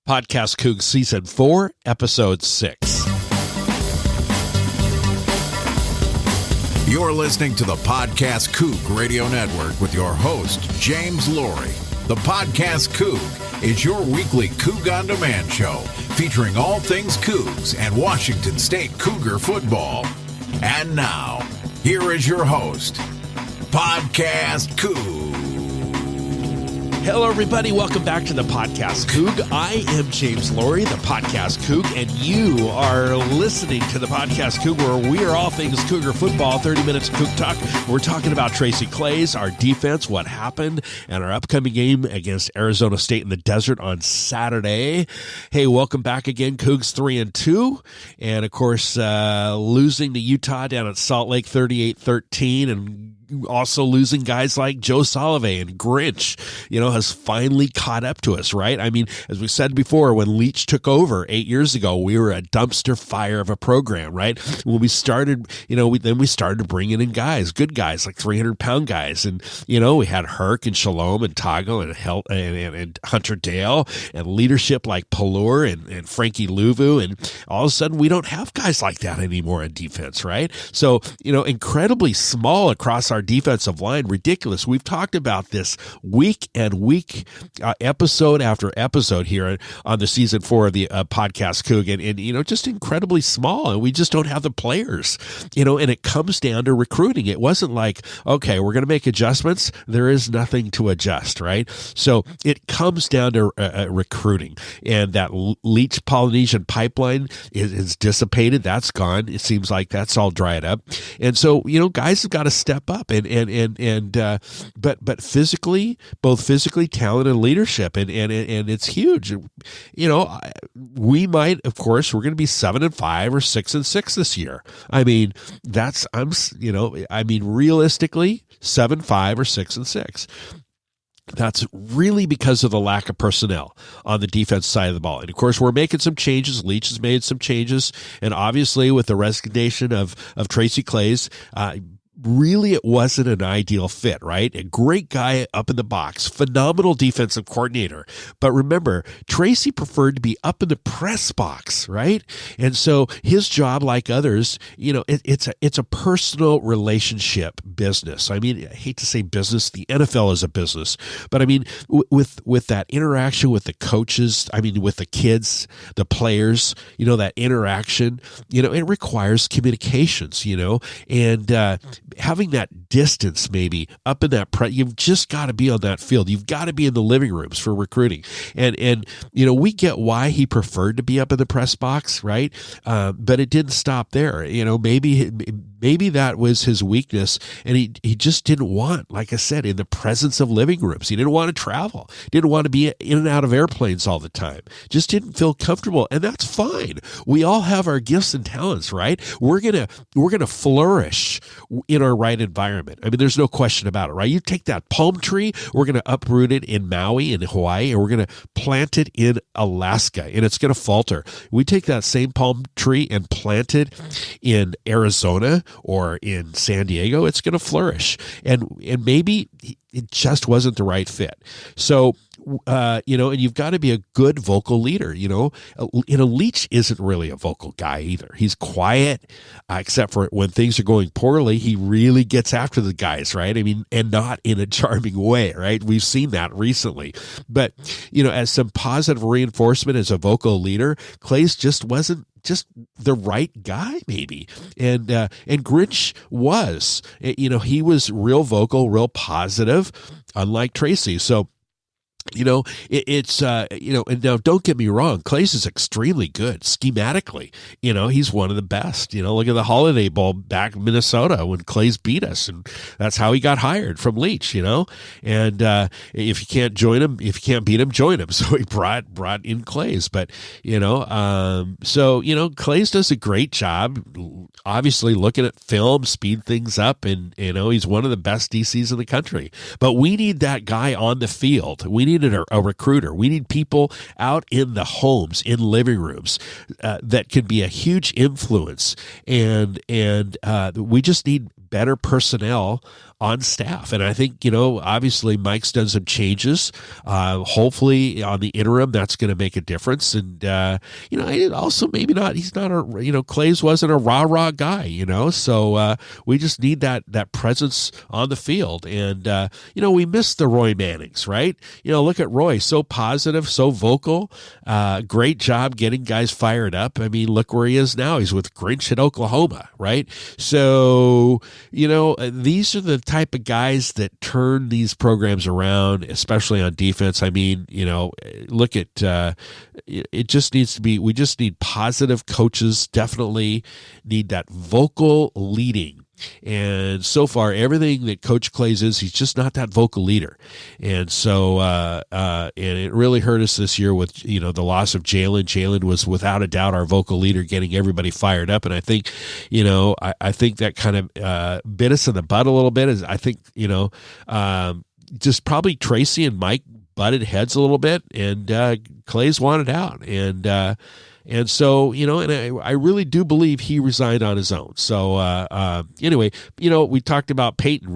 PodcastCoug Season 4, Episode 6. You're listening to the PodcastCoug Radio Network with your host, James Laurie. The PodcastCoug is your weekly Coug On Demand show featuring all things Cougs and Washington State Cougar football. And now, here is your host, PodcastCoug. Hello, everybody. Welcome back to the PodcastCoug. I am James Laurie, the PodcastCoug, and you are listening to the PodcastCoug, where we are all things Cougar football, 30 minutes of Coug Talk. We're talking about Tracy Claeys, our defense, what happened, and our upcoming game against Arizona State in the desert on Saturday. Hey, welcome back again. Cougs 3-2, and of course, losing to Utah down at Salt Lake 38-13, and also losing guys like Joe Salovey and Grinch, has finally caught up to us, right? I mean, as we said before, when Leach took over 8 years ago, we were a dumpster fire of a program, right? When we started, we started bringing in guys, good guys, like 300-pound guys. And, we had Herc and Shalom and Tago and Hunter Dale and leadership like Pallur and Frankie Luvu. And all of a sudden, we don't have guys like that anymore in defense, right? So, incredibly small across our defensive line, ridiculous. We've talked about this week and week, episode after episode here on the season 4 of the PodcastCoug, and just incredibly small, and we just don't have the players, and it comes down to recruiting. It wasn't like, okay, we're going to make adjustments. There is nothing to adjust, right? So it comes down to recruiting, and that Leach Polynesian pipeline is dissipated. That's gone. It seems like that's all dried up, and so guys have got to step up. But physically, both physically, talent, and leadership, and it's huge. We might, of course, we're going to be 7-5 or 6-6 this year. I mean, realistically, 7-5 or 6-6. That's really because of the lack of personnel on the defense side of the ball. And, of course, we're making some changes. Leach has made some changes. And, obviously, with the resignation of Tracy Claeys, really, it wasn't an ideal fit, right? A great guy up in the box, phenomenal defensive coordinator. But remember, Tracy preferred to be up in the press box, right? And so his job, like others, it's a personal relationship business. I mean, I hate to say business. The NFL is a business. But I mean, with that interaction with the coaches, with the kids, the players, that interaction, it requires communications, and having that distance maybe up in that you've just got to be on that field. You've got to be in the living rooms for recruiting. And we get why he preferred to be up in the press box, right? But it didn't stop there. Maybe that was his weakness, and he just didn't want, like I said, in the presence of living rooms. He didn't want to travel, didn't want to be in and out of airplanes all the time, just didn't feel comfortable, and that's fine. We all have our gifts and talents, right? We're gonna flourish in our right environment. There's no question about it, right? You take that palm tree, we're gonna uproot it in Maui in Hawaii, and we're gonna plant it in Alaska, and it's gonna falter. We take that same palm tree and plant it in Arizona or in San Diego, it's going to flourish. And maybe it just wasn't the right fit. So, and you've got to be a good vocal leader, Leach isn't really a vocal guy either. He's quiet, except for when things are going poorly, he really gets after the guys, right? And not in a charming way, right? We've seen that recently. But, as some positive reinforcement as a vocal leader, Claeys just wasn't just the right guy, maybe. And Grinch was, he was real vocal, real positive, unlike Tracy. So, and now don't get me wrong, Claeys is extremely good schematically. He's one of the best. Look at the Holiday Bowl back in Minnesota when Claeys beat us, and that's how he got hired from Leach. And if you can't join him, if you can't beat him, join him. So he brought in Claeys, but Claeys does a great job. Obviously, looking at film, speed things up, and he's one of the best DCs in the country. But we need that guy on the field. We need a recruiter. We need people out in the homes, in living rooms, that can be a huge influence. And we just need better personnel on staff. And I think, obviously Mike's done some changes. Hopefully on the interim, that's going to make a difference. And, also maybe not, he's not Claeys wasn't a rah-rah guy, so we just need that presence on the field. And, we miss the Roy Mannings, right? Look at Roy, so positive, so vocal, great job getting guys fired up. I mean, look where he is now. He's with Grinch at Oklahoma, right? So, these are the type of guys that turn these programs around, especially on defense. I mean, look at, it just needs to be, we just need positive coaches, definitely need that vocal leading. And so far, everything that Coach Claeys is, he's just not that vocal leader. And so, and it really hurt us this year with, the loss of Jalen. Jalen was without a doubt our vocal leader, getting everybody fired up. And I think, I think that kind of bit us in the butt a little bit. Is I think, just probably Tracy and Mike butted heads a little bit, and Claeys wanted out. And so, and I really do believe he resigned on his own. So, anyway, we talked about Peyton,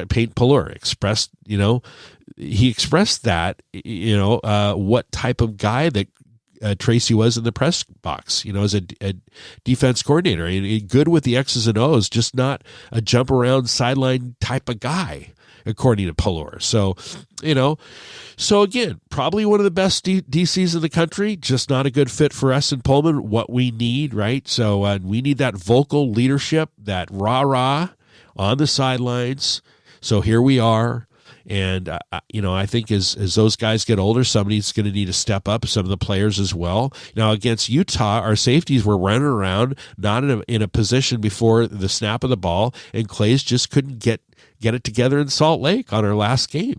Peyton Pallure expressed, he expressed that, what type of guy that Tracy was in the press box, as a defense coordinator. Good with the X's and O's, just not a jump around sideline type of guy, according to Pallure. So, so again, probably one of the best DCs in the country, just not a good fit for us in Pullman, what we need, right? So we need that vocal leadership, that rah-rah on the sidelines. So here we are. And, I think as those guys get older, somebody's going to need to step up, some of the players as well. Now, against Utah, our safeties were running around, not in a position before the snap of the ball, and Claeys just couldn't get it together in Salt Lake on our last game.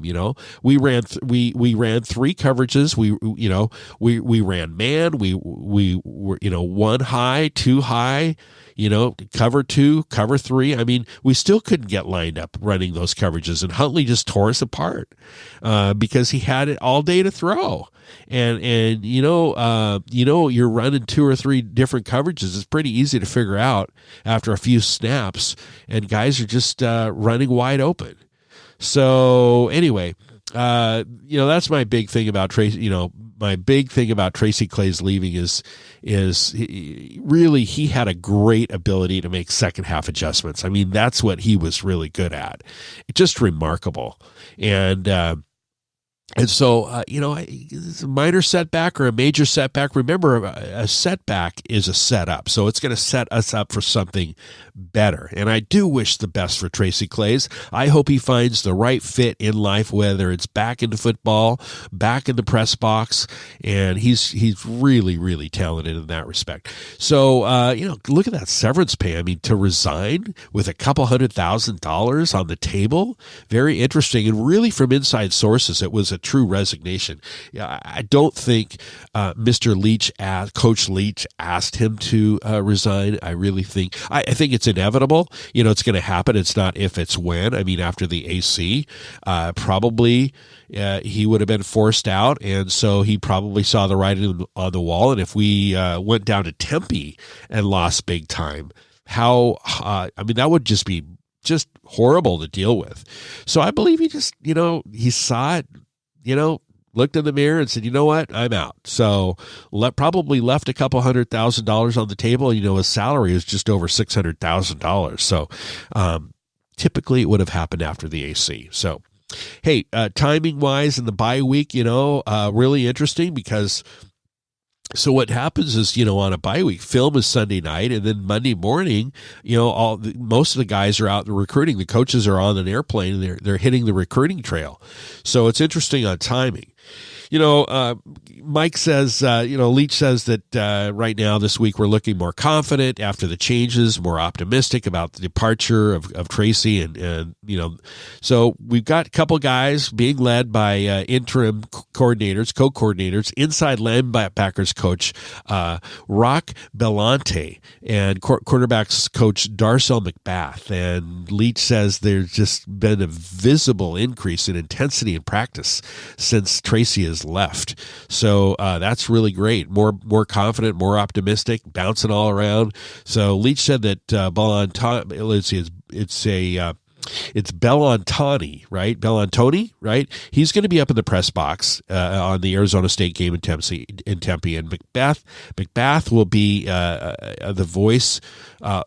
We ran three coverages. We ran man. We were, one high, two high, cover two, cover three. I mean, we still couldn't get lined up running those coverages, and Huntley just tore us apart because he had it all day to throw. And you're running two or three different coverages. It's pretty easy to figure out after a few snaps, and guys are just running wide open. So anyway, that's my big thing about Tracy. My big thing about Tracy Claeys leaving is he had a great ability to make second half adjustments. I mean, that's what he was really good at. Just remarkable. And so, it's a minor setback or a major setback. Remember, a setback is a setup. So it's going to set us up for something better. And I do wish the best for Tracy Claeys. I hope he finds the right fit in life, whether it's back into football, back in the press box. And he's really, really talented in that respect. So, look at that severance pay. I mean, to resign with a couple $100,000 on the table, very interesting. And really from inside sources, it was a true resignation. I don't think Coach Leach asked him to resign. I really think, I think it's inevitable. It's going to happen. It's not if, it's when. I mean, after the AC, probably he would have been forced out, and so he probably saw the writing on the wall. And if we went down to Tempe and lost big time, that would just be just horrible to deal with. So I believe he just, he saw it, looked in the mirror and said, you know what, I'm out. So probably left a couple $100,000 on the table. His salary is just over $600,000. So typically it would have happened after the AC. So, hey, timing wise in the bye week, really interesting because so what happens is, on a bye week, film is Sunday night, and then Monday morning, most of the guys are out recruiting. The coaches are on an airplane, and they're hitting the recruiting trail. So it's interesting on timing. Mike says, Leach says that right now this week we're looking more confident after the changes, more optimistic about the departure of Tracy. And so we've got a couple guys being led by interim coordinators, co-coordinators, inside linebackers coach Rock Belante and quarterbacks coach Darcel McBath. And Leach says there's just been a visible increase in intensity in practice since Tracy has left. So that's really great. More confident, more optimistic, bouncing all around. So Leach said that It's Bellantoni, right? He's going to be up in the press box on the Arizona State game in Tempe. And McBath will be the voice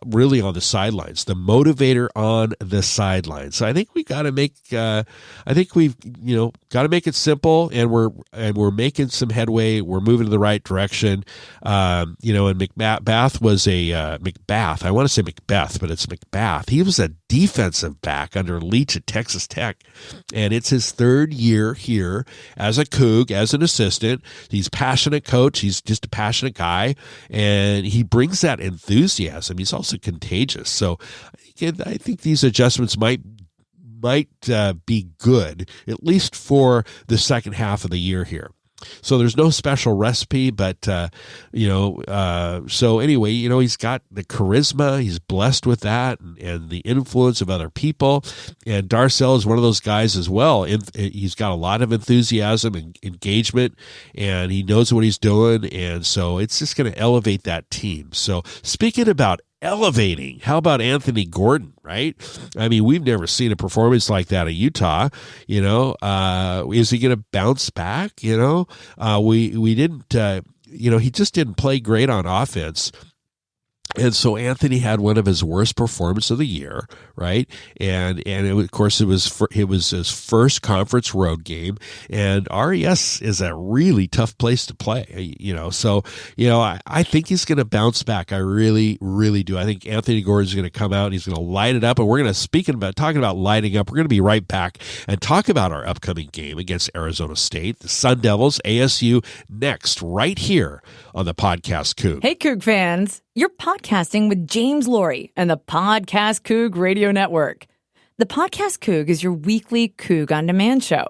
really on the sidelines, the motivator on the sidelines. So I think we got to make. I think we've got to make it simple, and we're making some headway. We're moving in the right direction. And McBath was a Macbeth. I want to say Macbeth, but it's McBath. He was a defensive back under Leach at Texas Tech, and it's his third year here as a Coug, as an assistant. He's a passionate coach. He's just a passionate guy, and he brings that enthusiasm. He's also contagious. So I think these adjustments might be good, at least for the second half of the year here. So there's no special recipe, but, so anyway, he's got the charisma. He's blessed with that and the influence of other people. And Darcel is one of those guys as well. He's got a lot of enthusiasm and engagement, and he knows what he's doing. And so it's just going to elevate that team. So speaking about elevating, how about Anthony Gordon, right? I mean, we've never seen a performance like that at Utah. Is he going to bounce back? We didn't, he just didn't play great on offense. And so Anthony had one of his worst performances of the year, right? And it was his first conference road game, and RES is a really tough place to play, So, I think he's going to bounce back. I really, really do. I think Anthony Gordon's going to come out and he's going to light it up. And we're going to talking about lighting up. We're going to be right back and talk about our upcoming game against Arizona State, the Sun Devils, ASU, next, right here on the Podcast Coug. Hey, Coug fans. You're podcasting with James Laurie and the PodcastCoug Radio Network. The PodcastCoug is your weekly Coug on Demand show,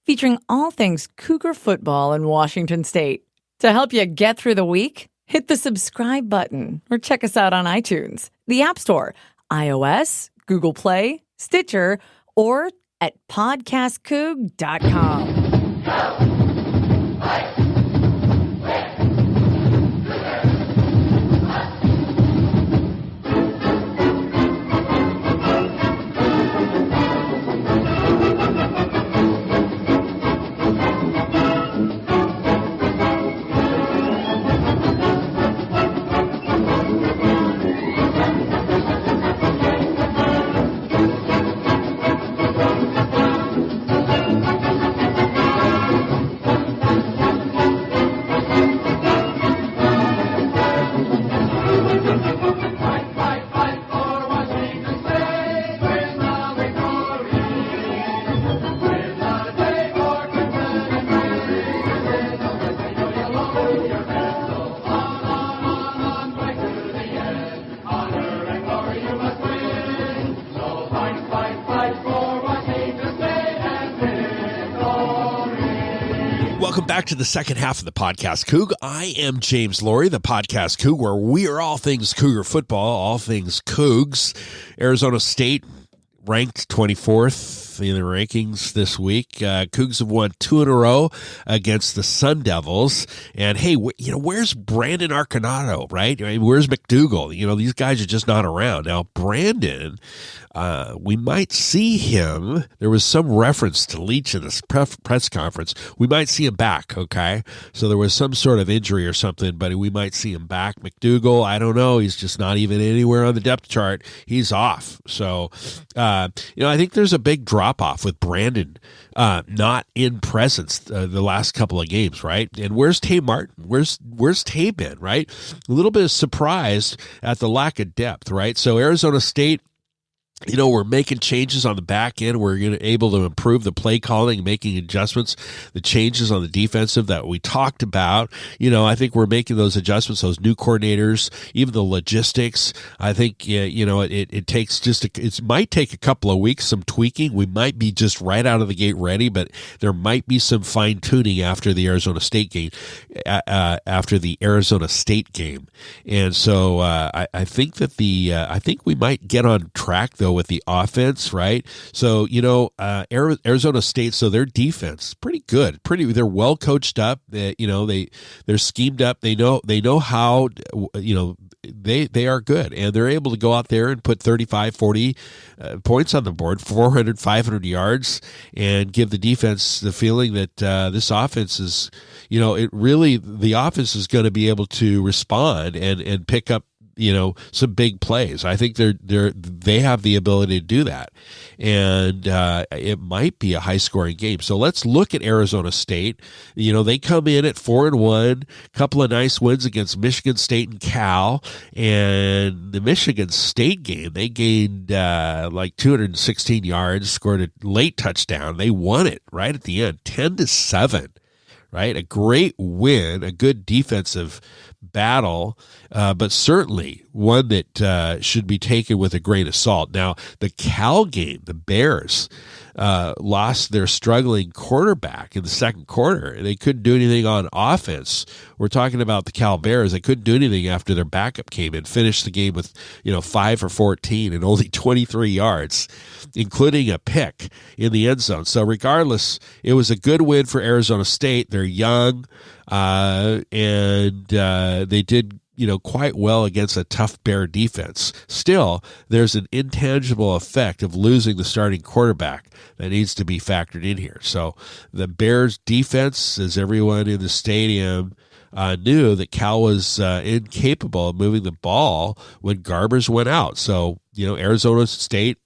featuring all things Cougar football in Washington State. To help you get through the week, hit the subscribe button or check us out on iTunes, the App Store, iOS, Google Play, Stitcher, or at podcastcoug.com. Welcome back to the second half of the Podcast Coug. I am James Laurie, the Podcast Coug, where we are all things Cougar football, all things Cougs. Arizona State ranked 24th in the rankings this week. Cougs have won 2 in a row against the Sun Devils. And hey, where's Brandon Arconado, right? I mean, where's McDougal? These guys are just not around. Now, Brandon, we might see him. There was some reference to Leach in this press conference. We might see him back, okay? So there was some sort of injury or something, but we might see him back. McDougal, I don't know. He's just not even anywhere on the depth chart. He's off. So, I think there's a big drop-off with Brandon not in presence the last couple of games, right? And where's Tay Martin? Where's Tay been, right? A little bit of surprised at the lack of depth, right? So Arizona State, we're making changes on the back end. We're able to improve the play calling, making adjustments, the changes on the defensive that we talked about. I think we're making those adjustments, those new coordinators, even the logistics. I think, it takes it might take a couple of weeks, some tweaking. We might be just right out of the gate ready, but there might be some fine tuning after the Arizona State game, And so, I think that I think we might get on track though with the offense, right? So, Arizona State, so their defense is pretty good. They're well coached up. They're schemed up. They know how, they are good, and they're able to go out there and put 35, 40 points on the board, 400, 500 yards, and give the defense the feeling that this offense is, the offense is going to be able to respond and pick up, some big plays. I think they have the ability to do that, and it might be a high scoring game. So let's look at Arizona State. They come in at 4-1, a couple of nice wins against Michigan State and Cal, and the Michigan State game they gained like 216 yards, scored a late touchdown. They won it right at the end, 10-7. Right, a great win, a good defensive battle, but certainly one that should be taken with a grain of salt. Now, the Cal game, the Bears lost their struggling quarterback in the second quarter. They couldn't do anything on offense. We're talking about the Cal Bears. They couldn't do anything after their backup came in, finished the game with 5 for 14 and only 23 yards, including a pick in the end zone. So regardless, it was a good win for Arizona State. They're young, and they did quite well against a tough Bear defense. Still, there's an intangible effect of losing the starting quarterback that needs to be factored in here. So the Bears defense, as everyone in the stadium knew, that Cal was incapable of moving the ball when Garbers went out. So, Arizona State,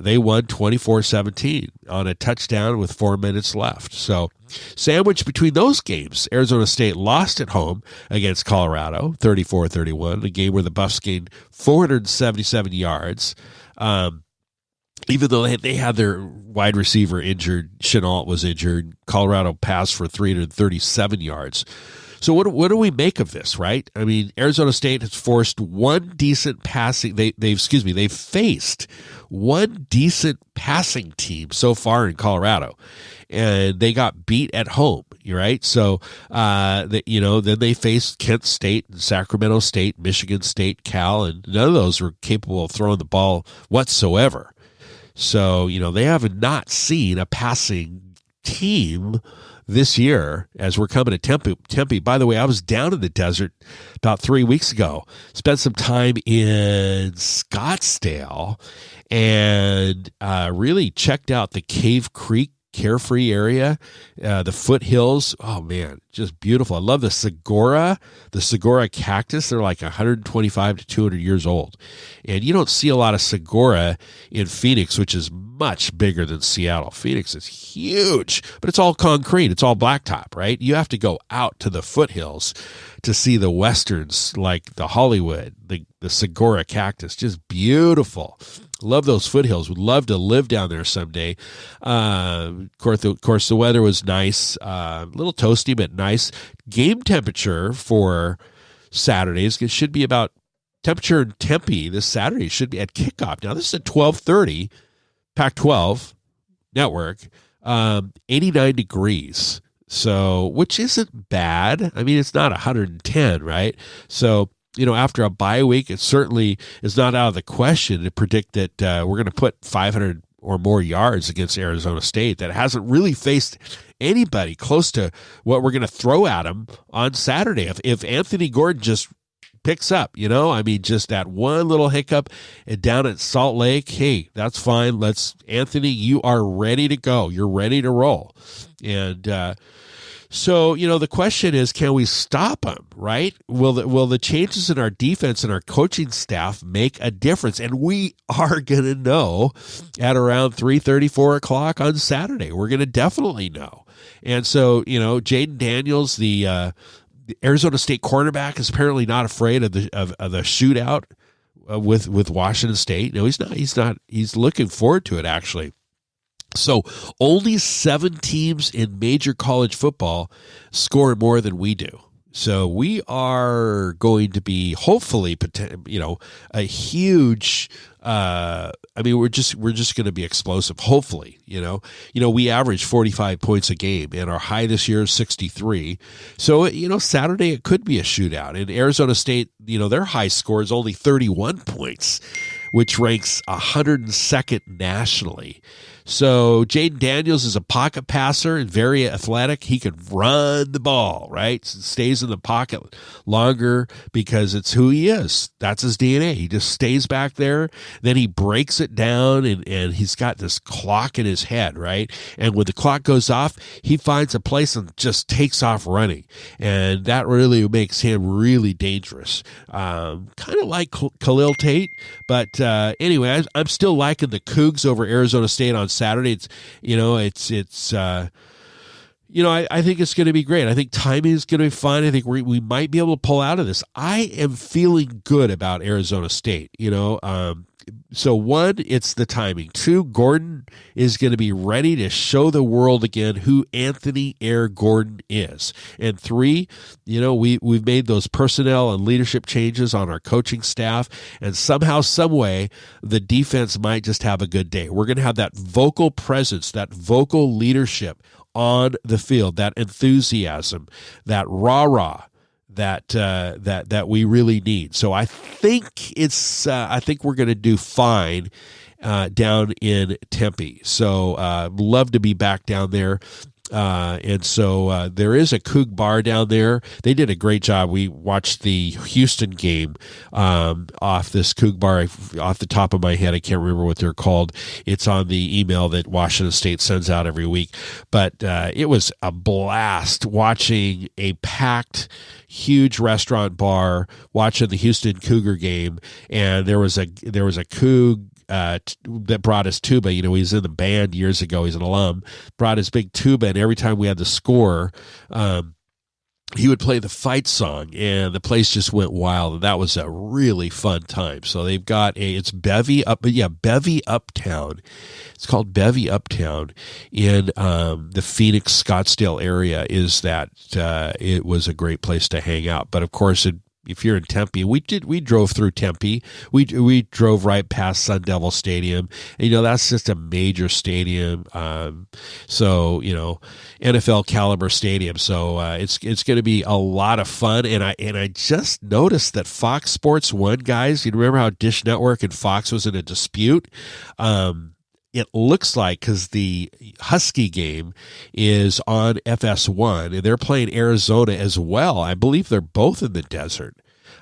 they won 24-17 on a touchdown with 4 minutes left. So sandwiched between those games, Arizona State lost at home against Colorado, 34-31, a game where the Buffs gained 477 yards. Even though they had their wide receiver injured, Chenault was injured, Colorado passed for 337 yards. So what do we make of this, right? I mean, Arizona State has forced one decent passing. They've faced one decent passing team so far in Colorado, and they got beat at home. Right? So, then they faced Kent State and Sacramento State, Michigan State, Cal, and none of those were capable of throwing the ball whatsoever. So, they have not seen a passing team this year as we're coming to Tempe. By the way, I was down in the desert about 3 weeks ago, spent some time in Scottsdale, and really checked out the Cave Creek Carefree area, the foothills. Oh man, just beautiful. I love the saguara cactus. They're like 125 to 200 years old. And you don't see a lot of saguara in Phoenix, which is much bigger than Seattle. Phoenix is huge, but it's all concrete. It's all blacktop, right? You have to go out to the foothills to see the westerns like the Hollywood, the saguara cactus. Just beautiful. Love those foothills. Would love to live down there someday. Of course, the weather was nice, a little toasty, but nice. Game temperature for Saturdays, it should be about temperature in Tempe this Saturday should be at kickoff. Now, this is at 12:30, Pac-12 network, 89 degrees. So, which isn't bad. I mean, it's not 110, right? So, after a bye week, it certainly is not out of the question to predict that we're going to put 500 or more yards against Arizona State that hasn't really faced anybody close to what we're going to throw at them on Saturday. If Anthony Gordon just picks up, just that one little hiccup down at Salt Lake, hey, that's fine. Anthony, you are ready to go. You're ready to roll. And, so, the question is, can we stop them, right? Will the changes in our defense and our coaching staff make a difference? And we are going to know at around 3:30, 4 o'clock on Saturday. We're going to definitely know. And so, Jaden Daniels, the Arizona State cornerback, is apparently not afraid of the shootout with Washington State. No, he's not. He's looking forward to it, actually. So only 7 teams in major college football score more than we do. So we are going to be hopefully, a huge. We're just going to be explosive. Hopefully, we average 45 points a game, and our high this year is 63. So Saturday it could be a shootout. And Arizona State, their high score is only 31 points. which ranks 102nd nationally. So Jaden Daniels is a pocket passer and very athletic. He can run the ball, right? Stays in the pocket longer because it's who he is. That's his DNA. He just stays back there. Then he breaks it down, and he's got this clock in his head, right? And when the clock goes off, he finds a place and just takes off running. And that really makes him really dangerous. Kind of like Khalil Tate. But anyway, I'm still liking the Cougs over Arizona State on Saturday. I think it's going to be great. I think timing is going to be fun. I think we might be able to pull out of this. I am feeling good about Arizona State. So one, it's the timing. Two, Gordon is going to be ready to show the world again who Anthony Air Gordon is. And three, we've made those personnel and leadership changes on our coaching staff, and somehow, some way, the defense might just have a good day. We're going to have that vocal presence, that vocal leadership on the field, that enthusiasm, that rah-rah that we really need. So I think we're going to do fine down in Tempe. So love to be back down there. And so there is a Coug bar down there. They did a great job. We watched the Houston game off this Coug bar. Off the top of my head, I can't remember what they're called. It's on the email that Washington State sends out every week. But it was a blast watching a packed, huge restaurant bar, watching the Houston Cougar game. And there was a Coug that brought his tuba. He was in the band years ago. He's an alum. Brought his big tuba, and every time we had the score, he would play the fight song, and the place just went wild. And that was a really fun time. So they've got it's Bevy Uptown. It's called Bevy Uptown in the Phoenix, Scottsdale area. It was a great place to hang out. But of course, if you're in Tempe, we drove through Tempe. We drove right past Sun Devil Stadium. And, that's just a major stadium. So NFL caliber stadium. So it's going to be a lot of fun. And I just noticed that Fox Sports 1, guys. You remember how Dish Network and Fox was in a dispute? It looks like, because the Husky game is on FS1 and they're playing Arizona as well. I believe they're both in the desert.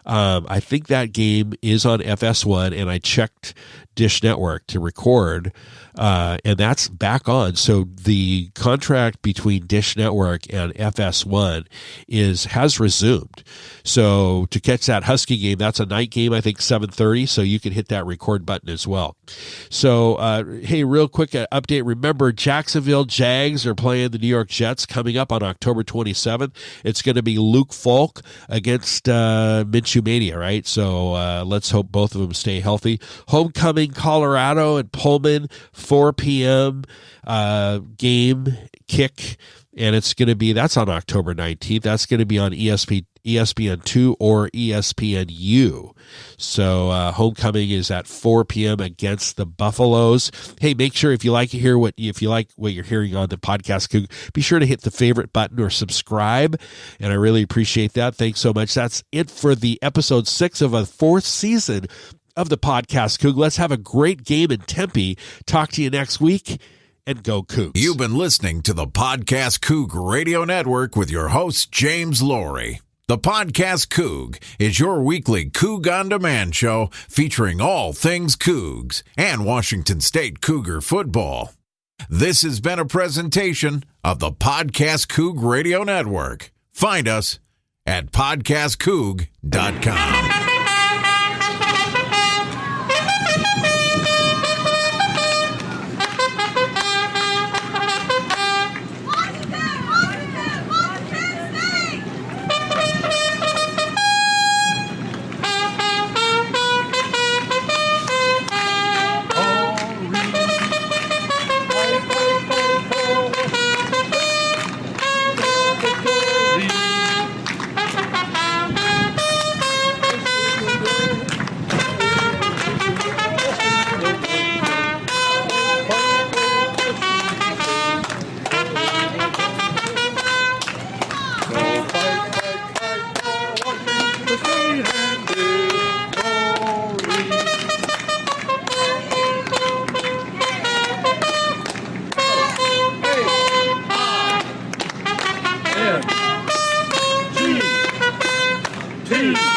I think that game is on FS1, and I checked Dish Network to record, and that's back on. So the contract between Dish Network and FS1 has resumed. So to catch that Husky game, that's a night game, I think 7:30, so you can hit that record button as well. So, hey, real quick update. Remember, Jacksonville Jags are playing the New York Jets coming up on October 27th. It's going to be Luke Falk against Minshew Mania, right? So let's hope both of them stay healthy. Homecoming, Colorado and Pullman, 4 p.m. Game kick, and that's on October 19th. That's going to be on ESPN2 or ESPNU. So homecoming is at 4 p.m. against the Buffaloes. Hey, make sure if you like what you're hearing on the podcast, be sure to hit the favorite button or subscribe, and I really appreciate that. Thanks so much. That's it for the episode 6 of a 4th season of the Podcast Coug. Let's have a great game in Tempe. Talk to you next week, and go Cougs. You've been listening to the Podcast Coug Radio Network with your host, James Laurie. The Podcast Coug is your weekly Coug on Demand show featuring all things Cougs and Washington State Cougar football. This has been a presentation of the Podcast Coug Radio Network. Find us at podcastcoug.com. Team.